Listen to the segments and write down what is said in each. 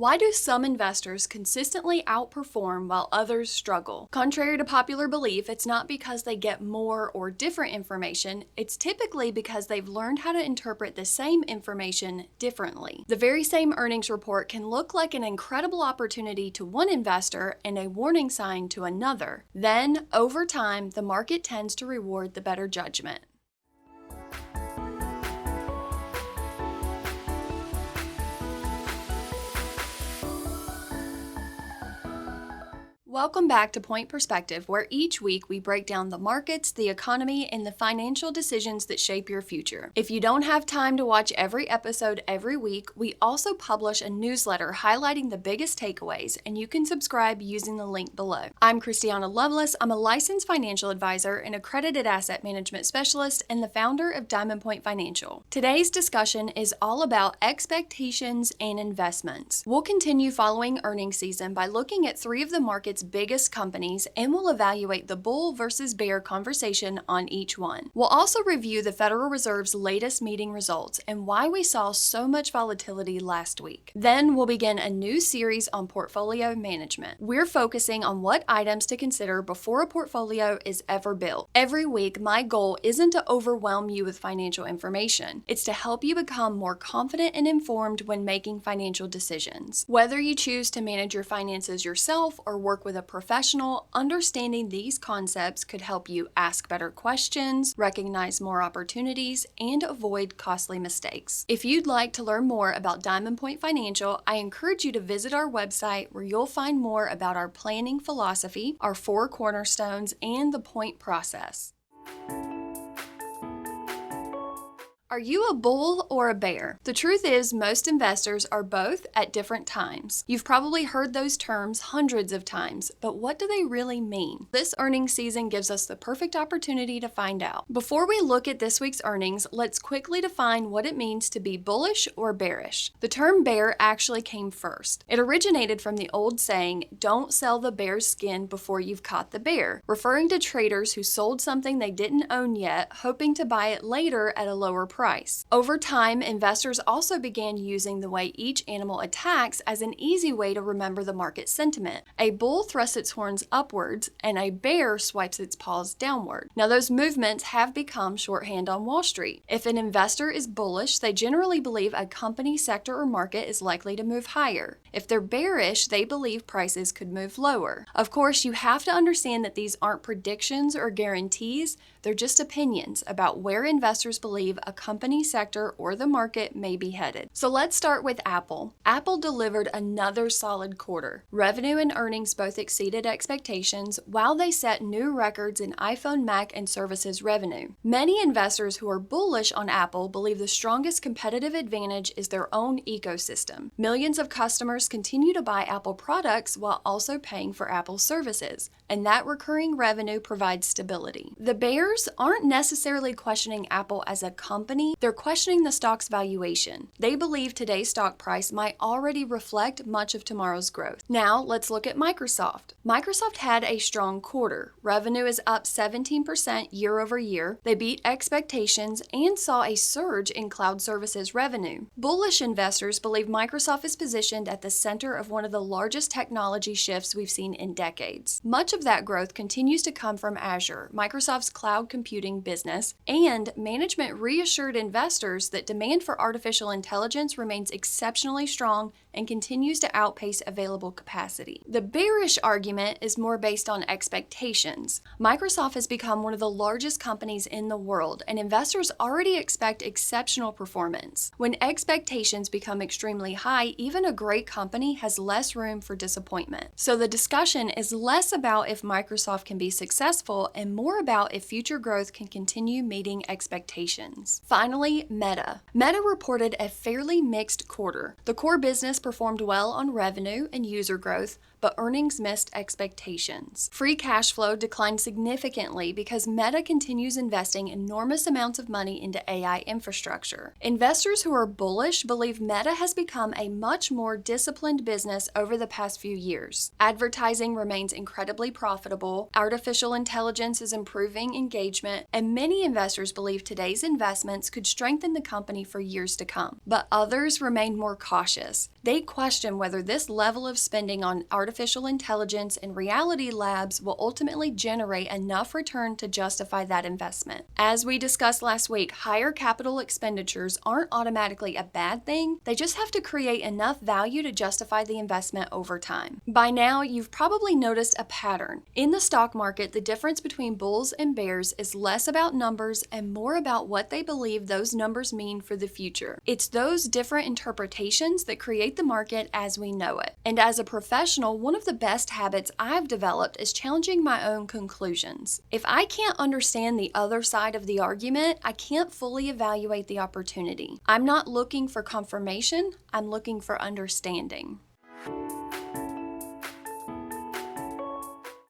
Why do some investors consistently outperform while others struggle? Contrary to popular belief, it's not because they get more or different information, it's typically because they've learned how to interpret the same information differently. The very same earnings report can look like an incredible opportunity to one investor and a warning sign to another. Then, over time, the market tends to reward the better judgment. Welcome back to Pointe Perspective, where each week we break down the markets, the economy, and the financial decisions that shape your future. If you don't have time to watch every episode every week, we also publish a newsletter highlighting the biggest takeaways, and you can subscribe using the link below. I'm Christiana Lovelace. I'm a licensed financial advisor, an accredited asset management specialist, and the founder of Diamond Point Financial. Today's discussion is all about expectations and investments. We'll continue following earnings season by looking at three of the market's biggest companies, and we'll evaluate the bull versus bear conversation on each one. We'll also review the Federal Reserve's latest meeting results and why we saw so much volatility last week. Then we'll begin a new series on portfolio management. We're focusing on what items to consider before a portfolio is ever built. Every week, my goal isn't to overwhelm you with financial information. It's to help you become more confident and informed when making financial decisions. Whether you choose to manage your finances yourself or work with a professional, understanding these concepts could help you ask better questions, recognize more opportunities, and avoid costly mistakes. If you'd like to learn more about Diamond Point Financial, I encourage you to visit our website where you'll find more about our planning philosophy, our 4 cornerstones, and the point process. Are you a bull or a bear? The truth is, most investors are both at different times. You've probably heard those terms hundreds of times, but what do they really mean? This earnings season gives us the perfect opportunity to find out. Before we look at this week's earnings, let's quickly define what it means to be bullish or bearish. The term bear actually came first. It originated from the old saying, "Don't sell the bear's skin before you've caught the bear," referring to traders who sold something they didn't own yet, hoping to buy it later at a lower price. Over time, investors also began using the way each animal attacks as an easy way to remember the market sentiment. A bull thrusts its horns upwards, and a bear swipes its paws downward. Now, those movements have become shorthand on Wall Street. If an investor is bullish, they generally believe a company, sector, or market is likely to move higher. If they're bearish, they believe prices could move lower. Of course, you have to understand that these aren't predictions or guarantees. They're just opinions about where investors believe a company, sector, or the market may be headed. So let's start with Apple. Apple delivered another solid quarter. Revenue and earnings both exceeded expectations, while they set new records in iPhone, Mac, and services revenue. Many investors who are bullish on Apple believe the strongest competitive advantage is their own ecosystem. Millions of customers continue to buy Apple products while also paying for Apple services, and that recurring revenue provides stability. The bears aren't necessarily questioning Apple as a company, they're questioning the stock's valuation. They believe today's stock price might already reflect much of tomorrow's growth. Now, let's look at Microsoft. Microsoft had a strong quarter. Revenue is up 17% year over year. They beat expectations and saw a surge in cloud services revenue. Bullish investors believe Microsoft is positioned at the center of one of the largest technology shifts we've seen in decades. Much of that growth continues to come from Azure, Microsoft's cloud computing business, and management reassured investors that demand for artificial intelligence remains exceptionally strong and continues to outpace available capacity. The bearish argument is more based on expectations. Microsoft has become one of the largest companies in the world, and investors already expect exceptional performance. When expectations become extremely high, even a great company has less room for disappointment. So the discussion is less about if Microsoft can be successful and more about if future growth can continue meeting expectations. Finally, Meta. Meta reported a fairly mixed quarter. The core business performed well on revenue and user growth, but earnings missed expectations. Free cash flow declined significantly because Meta continues investing enormous amounts of money into AI infrastructure. Investors who are bullish believe Meta has become a much more disciplined business over the past few years. Advertising remains incredibly profitable, artificial intelligence is improving engagement, and many investors believe today's investments could strengthen the company for years to come. But others remain more cautious. They They question whether this level of spending on artificial intelligence and reality labs will ultimately generate enough return to justify that investment. As we discussed last week, higher capital expenditures aren't automatically a bad thing. They just have to create enough value to justify the investment over time. By now, you've probably noticed a pattern. In the stock market, the difference between bulls and bears is less about numbers and more about what they believe those numbers mean for the future. It's those different interpretations that create the market as we know it. And as a professional, one of the best habits I've developed is challenging my own conclusions. If I can't understand the other side of the argument, I can't fully evaluate the opportunity. I'm not looking for confirmation, I'm looking for understanding.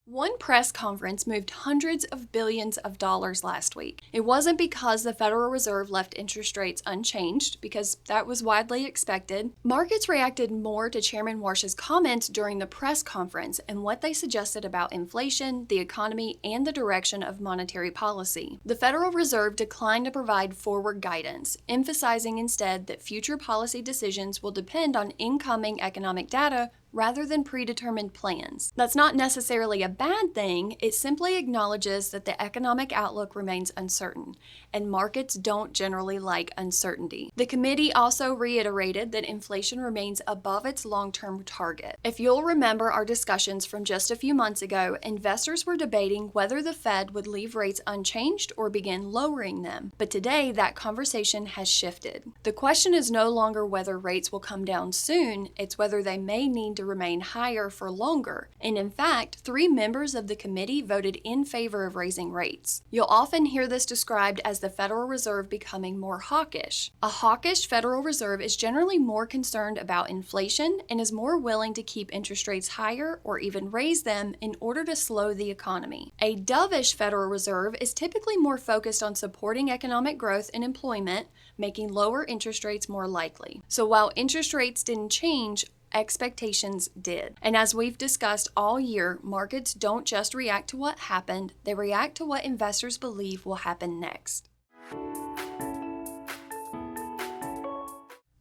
One press conference moved hundreds of billions of dollars last week. It wasn't because the Federal Reserve left interest rates unchanged, because that was widely expected. Markets reacted more to Chairman Warsh's comments during the press conference and what they suggested about inflation, the economy, and the direction of monetary policy. The Federal Reserve declined to provide forward guidance, emphasizing instead that future policy decisions will depend on incoming economic data rather than predetermined plans. That's not necessarily a bad thing, it simply acknowledges that the economic outlook remains uncertain, and markets don't generally like uncertainty. The committee also reiterated that inflation remains above its long-term target. If you'll remember our discussions from just a few months ago, investors were debating whether the Fed would leave rates unchanged or begin lowering them. But today, that conversation has shifted. The question is no longer whether rates will come down soon, it's whether they may need to remain higher for longer. And in fact, 3 members of the committee voted in favor of raising rates. You'll often hear this described as the Federal Reserve becoming more hawkish. A hawkish Federal Reserve is generally more concerned about inflation and is more willing to keep interest rates higher or even raise them in order to slow the economy. A dovish Federal Reserve is typically more focused on supporting economic growth and employment, making lower interest rates more likely. So while interest rates didn't change, expectations did. And as we've discussed all year, markets don't just react to what happened, they react to what investors believe will happen next.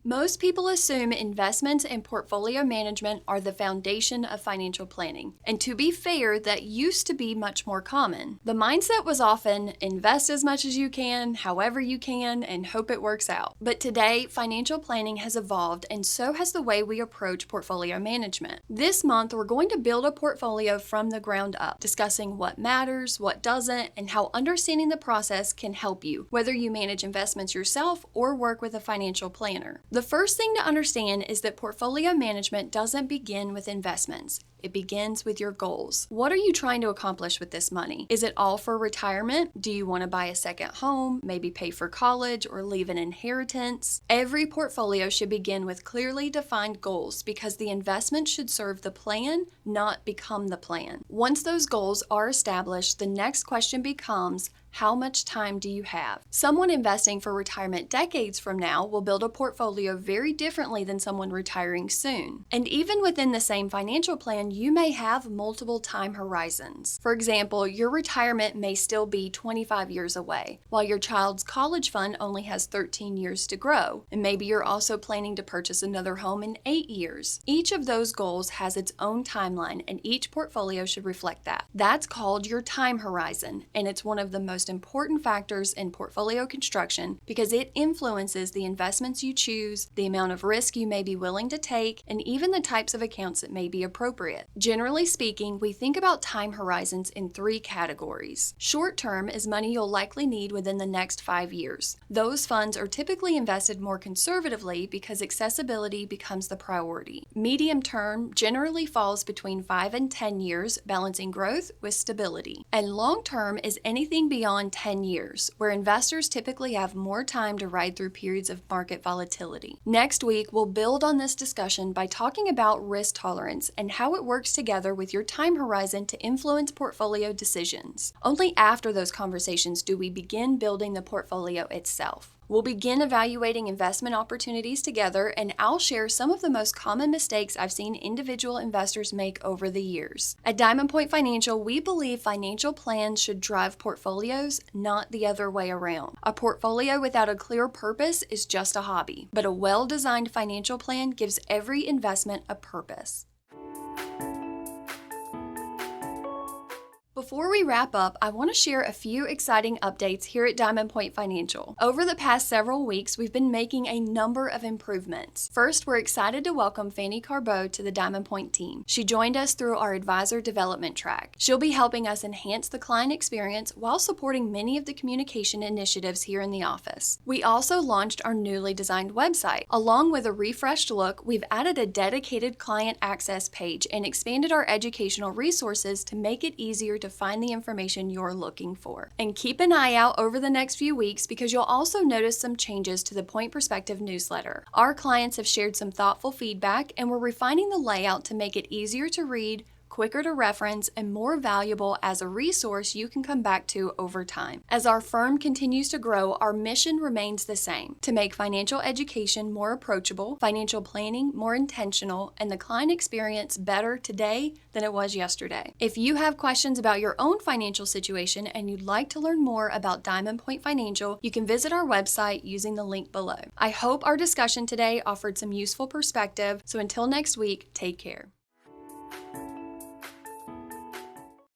Most people assume investments and portfolio management are the foundation of financial planning. And to be fair, that used to be much more common. The mindset was often invest as much as you can, however you can, and hope it works out. But today, financial planning has evolved, and so has the way we approach portfolio management. This month, we're going to build a portfolio from the ground up, discussing what matters, what doesn't, and how understanding the process can help you, whether you manage investments yourself or work with a financial planner. The first thing to understand is that portfolio management doesn't begin with investments. It begins with your goals. What are you trying to accomplish with this money? Is it all for retirement? Do you want to buy a second home, maybe pay for college, or leave an inheritance? Every portfolio should begin with clearly defined goals because the investment should serve the plan, not become the plan. Once those goals are established, the next question becomes, how much time do you have? Someone investing for retirement decades from now will build a portfolio very differently than someone retiring soon. And even within the same financial plan, you may have multiple time horizons. For example, your retirement may still be 25 years away, while your child's college fund only has 13 years to grow. And maybe you're also planning to purchase another home in 8 years. Each of those goals has its own timeline, and each portfolio should reflect that. That's called your time horizon, and it's one of the most important factors in portfolio construction because it influences the investments you choose, the amount of risk you may be willing to take, and even the types of accounts that may be appropriate. Generally speaking, we think about time horizons in 3 categories. Short term is money you'll likely need within the next 5 years. Those funds are typically invested more conservatively because accessibility becomes the priority. Medium term generally falls between 5 and 10 years, balancing growth with stability. And long term is anything beyond 10 years, where investors typically have more time to ride through periods of market volatility. Next week, we'll build on this discussion by talking about risk tolerance and how it works together with your time horizon to influence portfolio decisions. Only after those conversations do we begin building the portfolio itself. We'll begin evaluating investment opportunities together, and I'll share some of the most common mistakes I've seen individual investors make over the years. At Diamond Point Financial, we believe financial plans should drive portfolios, not the other way around. A portfolio without a clear purpose is just a hobby, but a well-designed financial plan gives every investment a purpose. Before we wrap up, I want to share a few exciting updates here at Diamond Point Financial. Over the past several weeks, we've been making a number of improvements. First, we're excited to welcome Fanny Carbeau to the Diamond Point team. She joined us through our advisor development track. She'll be helping us enhance the client experience while supporting many of the communication initiatives here in the office. We also launched our newly designed website. Along with a refreshed look, we've added a dedicated client access page and expanded our educational resources to make it easier to find the information you're looking for. And keep an eye out over the next few weeks because you'll also notice some changes to the Pointe Perspective newsletter. Our clients have shared some thoughtful feedback, and we're refining the layout to make it easier to read, quicker to reference, and more valuable as a resource you can come back to over time. As our firm continues to grow, our mission remains the same: to make financial education more approachable, financial planning more intentional, and the client experience better today than it was yesterday. If you have questions about your own financial situation and you'd like to learn more about Diamond Point Financial, you can visit our website using the link below. I hope our discussion today offered some useful perspective, so until next week, take care.